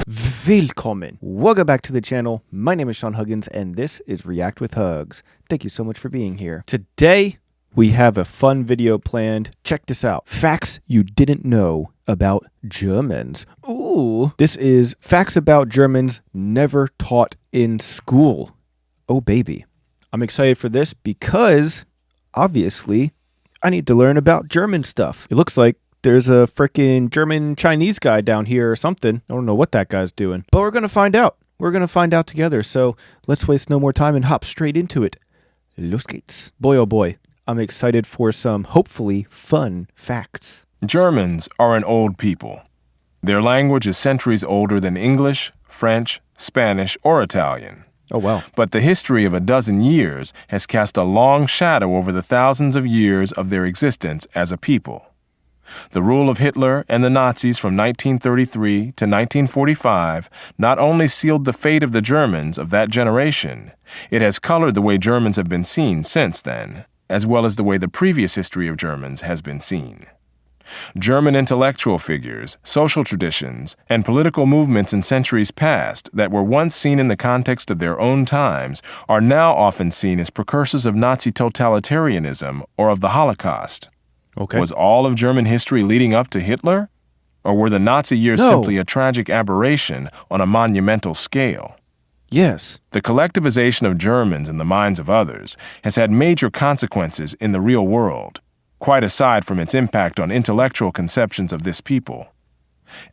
Willkommen. Welcome back to the channel. My name is Sean Huggins and this is React with Hugs. Thank you so much for being here. Today, we have a fun video planned. Check this out. Facts you didn't know about Germans. Ooh. This is facts about Germans never taught in school. Oh, baby. I'm excited for this because, obviously, I need to learn about German stuff. It looks like there's a freaking German Chinese guy down here or something. I don't know what that guy's doing, but we're going to find out. We're going to find out together. So let's waste no more time and hop straight into it. Los geht's. Boy, oh boy. I'm excited for some hopefully fun facts. Germans are an old people. Their language is centuries older than English, French, Spanish, or Italian. Oh, wow. But the history of a dozen years has cast a long shadow over the thousands of years of their existence as a people. The rule of Hitler and the Nazis from 1933 to 1945 not only sealed the fate of the Germans of that generation, it has colored the way Germans have been seen since then, as well as the way the previous history of Germans has been seen. German intellectual figures, social traditions, and political movements in centuries past that were once seen in the context of their own times are now often seen as precursors of Nazi totalitarianism or of the Holocaust. Okay. Was all of German history leading up to Hitler? Or were the Nazi years simply a tragic aberration on a monumental scale? Yes. The collectivization of Germans in the minds of others has had major consequences in the real world, quite aside from its impact on intellectual conceptions of this people.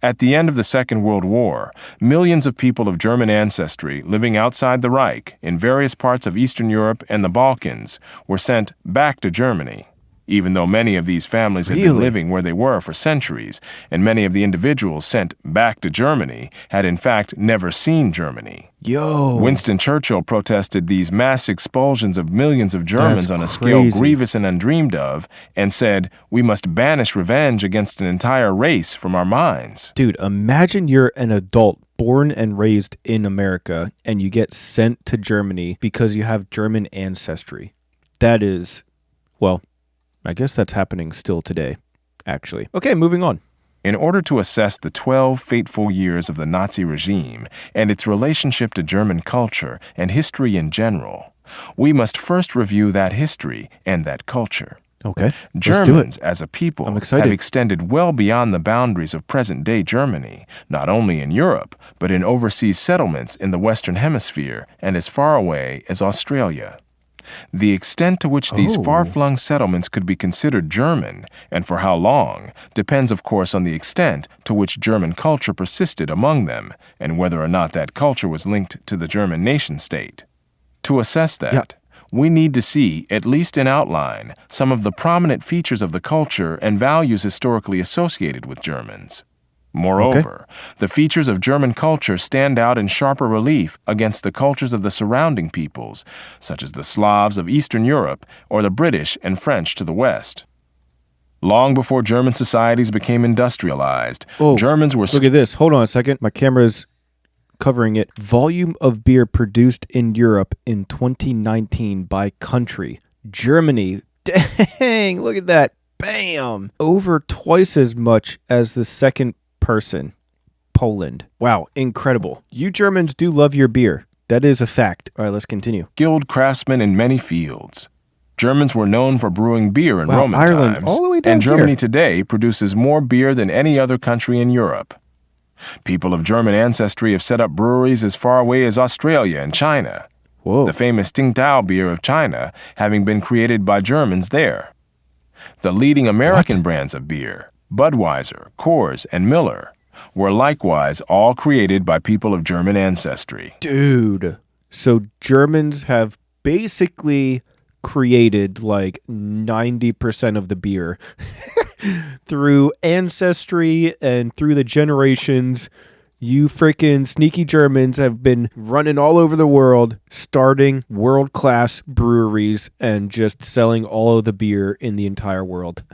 At the end of the Second World War, millions of people of German ancestry living outside the Reich in various parts of Eastern Europe and the Balkans were sent back to Germany. Even though many of these families had been living where they were for centuries, and many of the individuals sent back to Germany had in fact never seen Germany. Winston Churchill protested these mass expulsions of millions of Germans on a scale grievous and undreamed of, and said, "We must banish revenge against an entire race from our minds." Dude, imagine you're an adult born and raised in America, and you get sent to Germany because you have German ancestry. That is, well, I guess that's happening still today, actually. Okay, moving on. In order to assess the 12 fateful years of the Nazi regime and its relationship to German culture and history in general, we must first review that history and that culture. Okay, Germans, as a people, have extended well beyond the boundaries of present-day Germany, not only in Europe, but in overseas settlements in the Western Hemisphere and as far away as Australia. The extent to which these far-flung settlements could be considered German, and for how long, depends of course on the extent to which German culture persisted among them, and whether or not that culture was linked to the German nation-state. To assess that, we need to see, at least in outline, some of the prominent features of the culture and values historically associated with Germans. Moreover, the features of German culture stand out in sharper relief against the cultures of the surrounding peoples, such as the Slavs of Eastern Europe or the British and French to the west. Long before German societies became industrialized, Germans were... Look at this. Hold on a second. My camera's covering it. Volume of beer produced in Europe in 2019 by country. Germany. Dang, look at that. Bam! Over twice as much as the second person, Poland. Wow, incredible. You Germans do love your beer. That is a fact. All right, let's continue. Skilled craftsmen in many fields. Germans were known for brewing beer in Roman Ireland, times, all the way down and Germany here. Today produces more beer than any other country in Europe. People of German ancestry have set up breweries as far away as Australia and China. The famous Tsingtao beer of China having been created by Germans there. The leading American brands of beer, Budweiser, Coors, and Miller, were likewise all created by people of German ancestry. Dude, so Germans have basically created like 90% of the beer through ancestry and through the generations. You freaking sneaky Germans have been running all over the world, starting world-class breweries and just selling all of the beer in the entire world.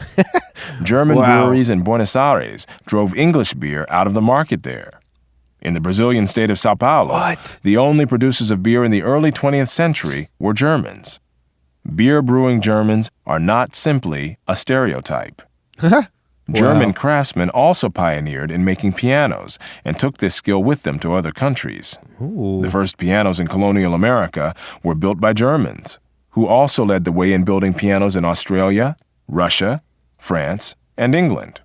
German breweries in Buenos Aires drove English beer out of the market there. In the Brazilian state of Sao Paulo, the only producers of beer in the early 20th century were Germans. Beer-brewing Germans are not simply a stereotype. German craftsmen also pioneered in making pianos and took this skill with them to other countries. Ooh. The first pianos in colonial America were built by Germans, who also led the way in building pianos in Australia, Russia, France, and England.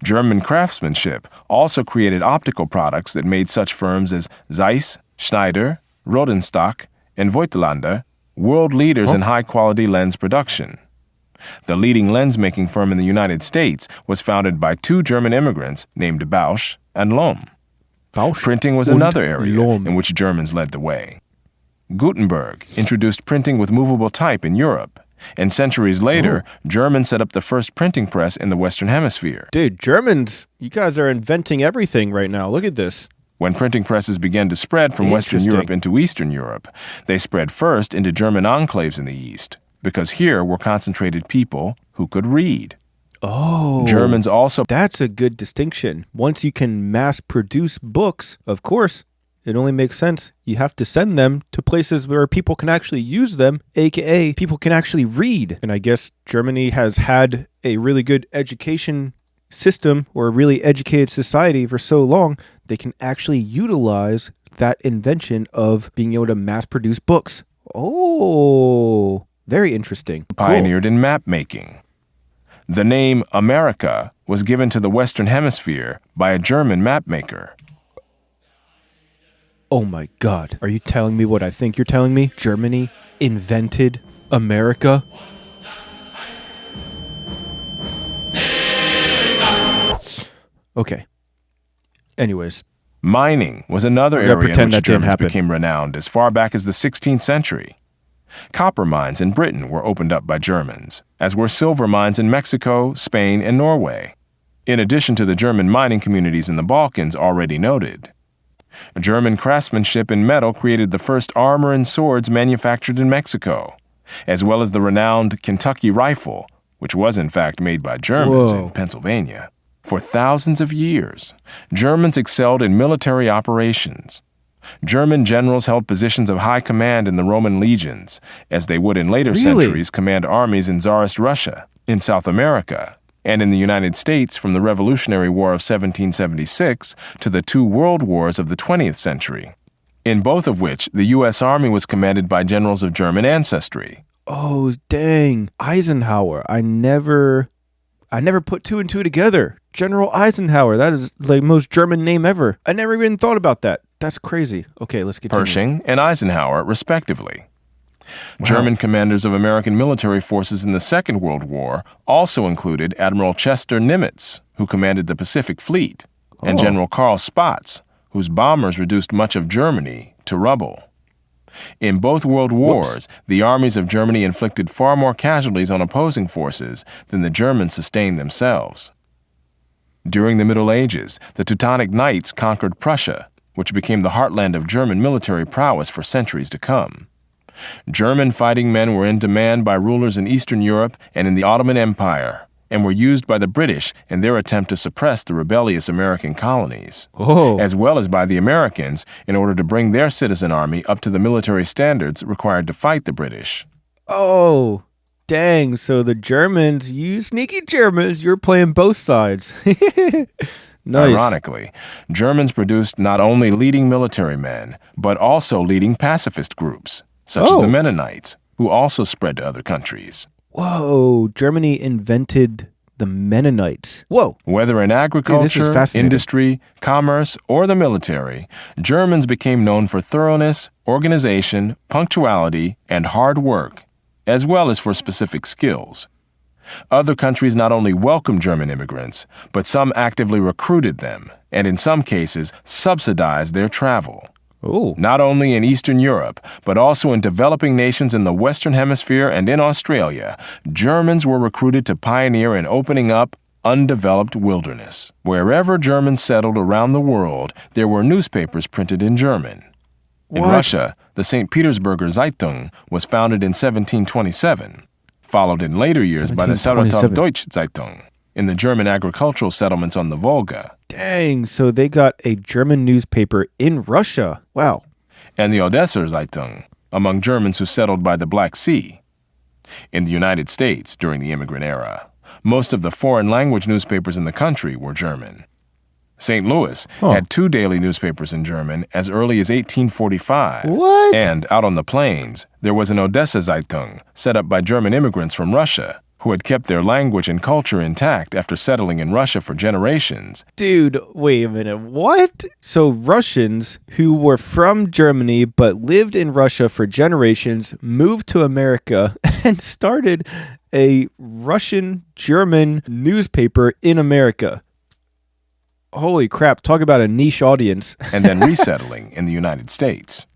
German craftsmanship also created optical products that made such firms as Zeiss, Schneider, Rodenstock, and Voigtlander world leaders in high-quality lens production. The leading lens-making firm in the United States was founded by two German immigrants named Bausch and Lomb. Printing was another area in which Germans led the way. Gutenberg introduced printing with movable type in Europe, and centuries later, Germans set up the first printing press in the Western Hemisphere. Dude, Germans, you guys are inventing everything right now. Look at this. When printing presses began to spread from Western Europe into Eastern Europe, they spread first into German enclaves in the East, because here were concentrated people who could read. Oh. Germans also... That's a good distinction. Once you can mass produce books, of course, it only makes sense. You have to send them to places where people can actually use them, aka people can actually read. And I guess Germany has had a really good education system or a really educated society for so long, they can actually utilize that invention of being able to mass produce books. Oh, very interesting. Pioneered in map making. The name America was given to the Western Hemisphere by a German map maker. Oh my God. Are you telling me what I think you're telling me? Germany invented America? Okay. Anyways. Mining was another area in which Germans became renowned as far back as the 16th century. Copper mines in Britain were opened up by Germans, as were silver mines in Mexico, Spain, and Norway, in addition to the German mining communities in the Balkans already noted. German craftsmanship in metal created the first armor and swords manufactured in Mexico, as well as the renowned Kentucky rifle, which was in fact made by Germans in Pennsylvania. For thousands of years, Germans excelled in military operations. German generals held positions of high command in the Roman legions, as they would in later centuries command armies in Tsarist Russia, in South America, and in the United States from the Revolutionary War of 1776 to the two world wars of the 20th century, in both of which the U.S. Army was commanded by generals of German ancestry. Oh, dang. Eisenhower. I never put two and two together. General Eisenhower. That is the most German name ever. I never even thought about that. That's crazy. Okay, let's continue. Pershing and Eisenhower, respectively. German commanders of American military forces in the Second World War also included Admiral Chester Nimitz, who commanded the Pacific Fleet, and General Karl Spaatz, whose bombers reduced much of Germany to rubble. In both world wars, the armies of Germany inflicted far more casualties on opposing forces than the Germans sustained themselves. During the Middle Ages, the Teutonic Knights conquered Prussia, which became the heartland of German military prowess for centuries to come. German fighting men were in demand by rulers in Eastern Europe and in the Ottoman Empire, and were used by the British in their attempt to suppress the rebellious American colonies, as well as by the Americans in order to bring their citizen army up to the military standards required to fight the British. Oh, dang. So the Germans, you sneaky Germans, you're playing both sides. Nice. Ironically, Germans produced not only leading military men, but also leading pacifist groups, such as the Mennonites, who also spread to other countries. Whoa, Germany invented the Mennonites. Whoa. Whether in agriculture, industry, commerce, or the military, Germans became known for thoroughness, organization, punctuality, and hard work, as well as for specific skills. Other countries not only welcomed German immigrants, but some actively recruited them, and in some cases subsidized their travel. Not only in Eastern Europe, but also in developing nations in the Western Hemisphere and in Australia, Germans were recruited to pioneer in opening up undeveloped wilderness. Wherever Germans settled around the world, there were newspapers printed in German. In Russia, the St. Petersburger Zeitung was founded in 1727, followed in later years by the Saratov Deutsche Zeitung in the German agricultural settlements on the Volga. Dang, so they got a German newspaper in Russia. Wow. And the Odesser Zeitung among Germans who settled by the Black Sea. In the United States during the immigrant era, Most of the foreign language newspapers in the country were German. St. Louis had 2 daily newspapers in German as early as 1845. What? And out on the plains, there was an Odessa Zeitung set up by German immigrants from Russia who had kept their language and culture intact after settling in Russia for generations. Dude, wait a minute. What? So Russians who were from Germany but lived in Russia for generations moved to America and started a Russian-German newspaper in America. Holy crap, talk about a niche audience. And then resettling in the United States.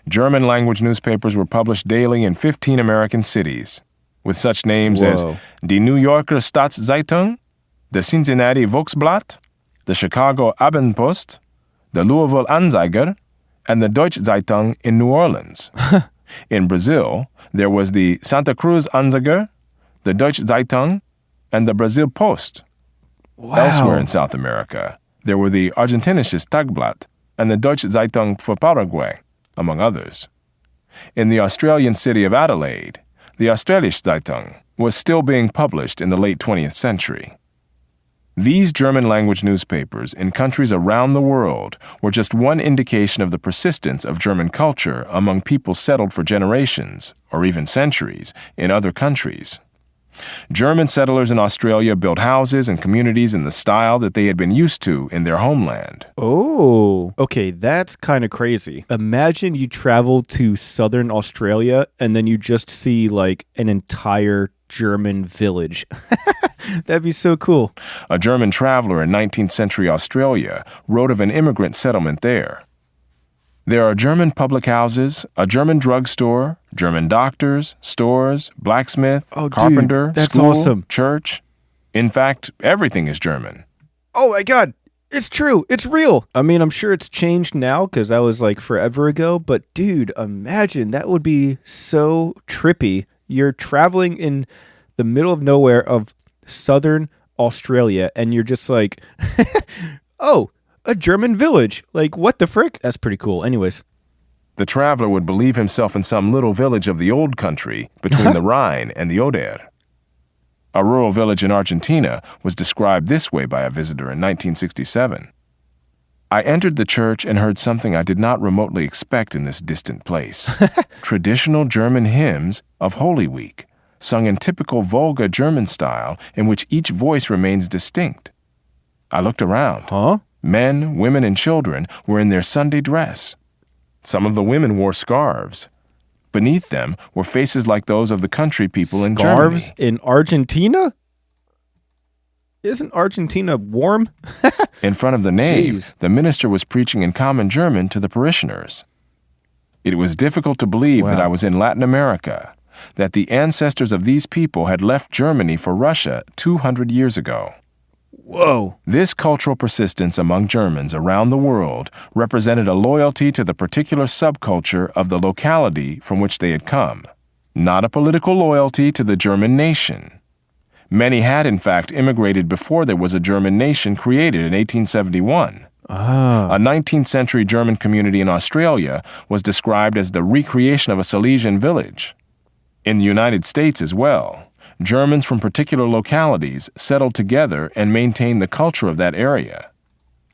German language newspapers were published daily in 15 American cities, with such names as Die New Yorker Staatszeitung, the Cincinnati Volksblatt, the Chicago Abendpost, the Louisville Anzeiger, and the Deutsche Zeitung in New Orleans. In Brazil, there was the Santa Cruz Anzeiger, the Deutsche Zeitung, and the Brazil Post. Wow. Elsewhere in South America, there were the Argentinisches Tagblatt and the Deutsche Zeitung für Paraguay, among others. In the Australian city of Adelaide, the Australische Zeitung was still being published in the late 20th century. These German-language newspapers in countries around the world were just one indication of the persistence of German culture among people settled for generations, or even centuries, in other countries. German settlers in Australia built houses and communities in the style that they had been used to in their homeland. Oh, okay, that's kind of crazy. Imagine you travel to southern Australia and then you just see like an entire German village. That'd be so cool. A German traveler in 19th century Australia wrote of an immigrant settlement there. There are German public houses, a German drugstore, German doctors, stores, blacksmith, carpenter, dude, that's school, awesome. Church. In fact, everything is German. Oh my God, it's true. It's real. I mean, I'm sure it's changed now because that was like forever ago. But dude, imagine that would be so trippy. You're traveling in the middle of nowhere of southern Australia and you're just like, oh, a German village. Like, what the frick? That's pretty cool. Anyways. The traveler would believe himself in some little village of the old country between the Rhine and the Oder. A rural village in Argentina was described this way by a visitor in 1967. I entered the church and heard something I did not remotely expect in this distant place. Traditional German hymns of Holy Week, sung in typical Volga German style in which each voice remains distinct. I looked around. Huh? Men, women, and children were in their Sunday dress. Some of the women wore scarves. Beneath them were faces like those of the country people in Germany. Scarves in Argentina? Isn't Argentina warm? In front of the nave, the minister was preaching in common German to the parishioners. It was difficult to believe that I was in Latin America, that the ancestors of these people had left Germany for Russia 200 years ago. Whoa. This cultural persistence among Germans around the world represented a loyalty to the particular subculture of the locality from which they had come, not a political loyalty to the German nation. Many had, in fact, immigrated before there was a German nation created in 1871. A 19th century German community in Australia was described as the recreation of a Silesian village. In the United States as well, Germans from particular localities settled together and maintained the culture of that area.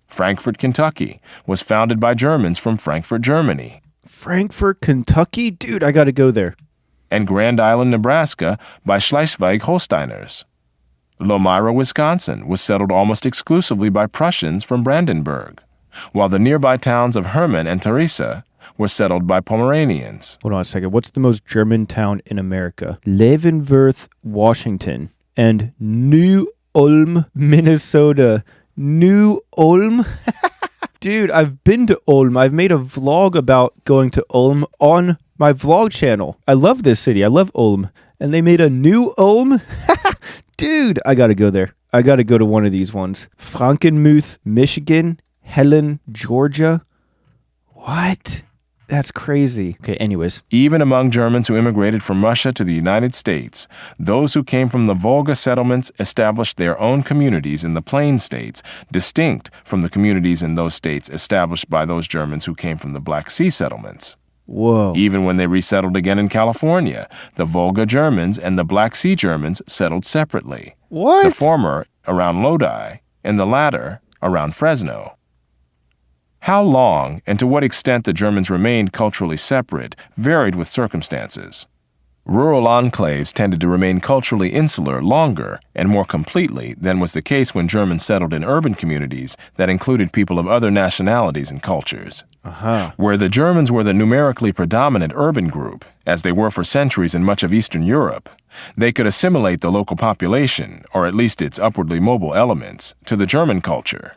Frankfort, Kentucky, was founded by Germans from Frankfurt, Germany. Frankfort, Kentucky? Dude, I gotta go there. And Grand Island, Nebraska, by Schleswig-Holsteiners. Lomira, Wisconsin, was settled almost exclusively by Prussians from Brandenburg, while the nearby towns of Hermann and Theresa were settled by Pomeranians. Hold on a second. What's the most German town in America? Leavenworth, Washington, and New Ulm, Minnesota. New Ulm? Dude, I've been to Ulm. I've made a vlog about going to Ulm on my vlog channel. I love this city. I love Ulm. And they made a New Ulm? Dude, I gotta go there. I gotta go to one of these ones. Frankenmuth, Michigan. Helen, Georgia. What? That's crazy. Okay, anyways. Even among Germans who immigrated from Russia to the United States, those who came from the Volga settlements established their own communities in the Plain States, distinct from the communities in those states established by those Germans who came from the Black Sea settlements. Whoa. Even when they resettled again in California, the Volga Germans and the Black Sea Germans settled separately. What? The former around Lodi and the latter around Fresno. How long and to what extent the Germans remained culturally separate varied with circumstances. Rural enclaves tended to remain culturally insular longer and more completely than was the case when Germans settled in urban communities that included people of other nationalities and cultures. Where the Germans were the numerically predominant urban group, as they were for centuries in much of Eastern Europe, they could assimilate the local population, or at least its upwardly mobile elements, to the German culture.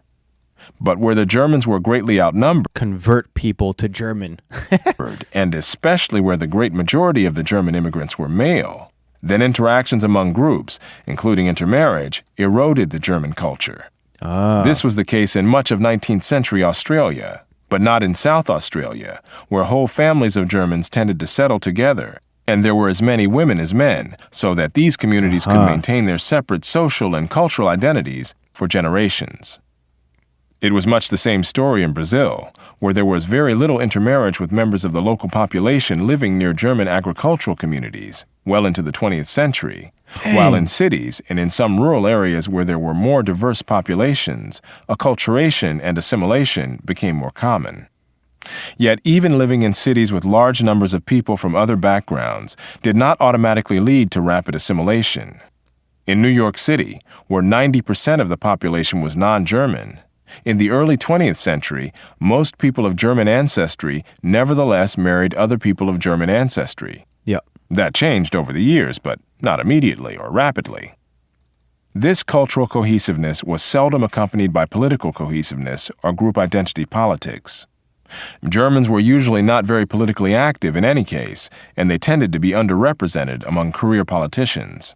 But where the Germans were greatly outnumbered, convert people to German. and especially where the great majority of the German immigrants were male, then interactions among groups, including intermarriage, eroded the German culture. This was the case in much of 19th century Australia, but not in South Australia, where whole families of Germans tended to settle together, and there were as many women as men, so that these communities could maintain their separate social and cultural identities for generations. It was much the same story in Brazil, where there was very little intermarriage with members of the local population living near German agricultural communities well into the 20th century, while in cities and in some rural areas where there were more diverse populations, acculturation and assimilation became more common. Yet even living in cities with large numbers of people from other backgrounds did not automatically lead to rapid assimilation. In New York City, where 90% of the population was non-German, in the early 20th century, most people of German ancestry nevertheless married other people of German ancestry. That changed over the years, but not immediately or rapidly. This cultural cohesiveness was seldom accompanied by political cohesiveness or group identity politics. Germans were usually not very politically active in any case, and they tended to be underrepresented among career politicians.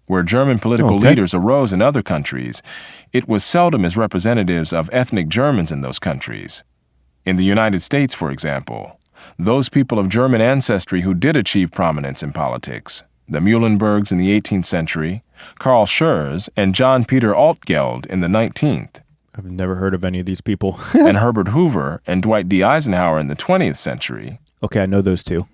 Where German political leaders arose in other countries, it was seldom as representatives of ethnic Germans in those countries. In the United States, for example, those people of German ancestry who did achieve prominence in politics, the Muhlenbergs in the 18th century, Karl Schurz, and John Peter Altgeld in the 19th. I've never heard of any of these people. And Herbert Hoover and Dwight D. Eisenhower in the 20th century. Okay, I know those two.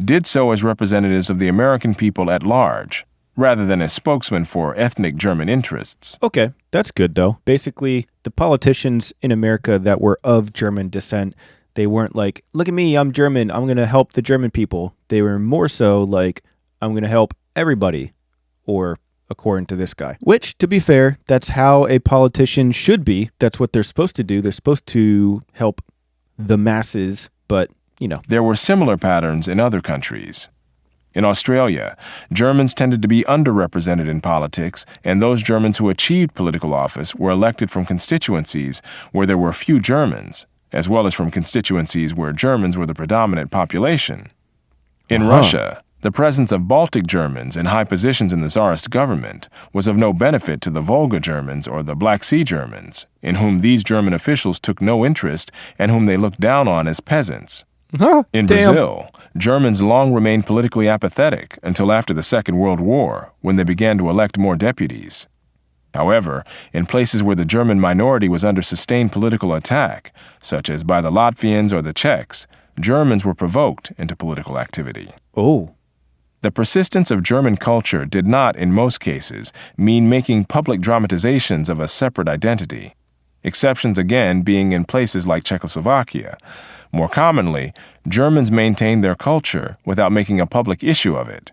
Did so as representatives of the American people at large, rather than as spokesmen for ethnic German interests. Okay, that's good though. Basically, the politicians in America that were of German descent, they weren't like, look at me, I'm German, I'm going to help the German people. They were more so like, I'm going to help everybody, or according to this guy. Which, to be fair, that's how a politician should be. That's what they're supposed to do. They're supposed to help the masses, but, you know. There were similar patterns in other countries. In Australia, Germans tended to be underrepresented in politics, and those Germans who achieved political office were elected from constituencies where there were few Germans, as well as from constituencies where Germans were the predominant population. In Russia, the presence of Baltic Germans in high positions in the Tsarist government was of no benefit to the Volga Germans or the Black Sea Germans, in whom these German officials took no interest and whom they looked down on as peasants. In Brazil, Germans long remained politically apathetic until after the Second World War, when they began to elect more deputies. However, in places where the German minority was under sustained political attack, such as by the Latvians or the Czechs, Germans were provoked into political activity. The persistence of German culture did not, in most cases, mean making public dramatizations of a separate identity, exceptions again being in places like Czechoslovakia. More commonly, Germans maintained their culture without making a public issue of it.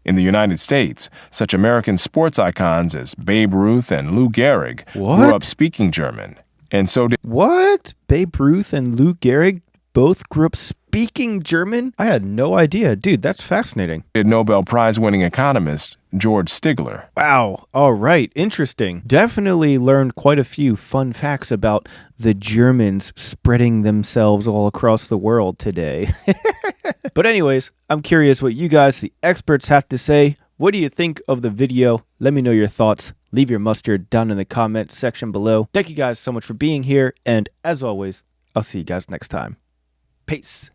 In the United States, such American sports icons as Babe Ruth and Lou Gehrig grew up speaking German, and so did... What? Babe Ruth and Lou Gehrig both grew up speaking German? I had no idea. Dude, that's fascinating. Did Nobel Prize-winning economist George Stigler. Wow. All right. Interesting. Definitely learned quite a few fun facts about the Germans spreading themselves all across the world today. But anyways, I'm curious what you guys, the experts, have to say. What do you think of the video? Let me know your thoughts. Leave your mustard down in the comment section below. Thank you guys so much for being here. And as always, I'll see you guys next time. Peace.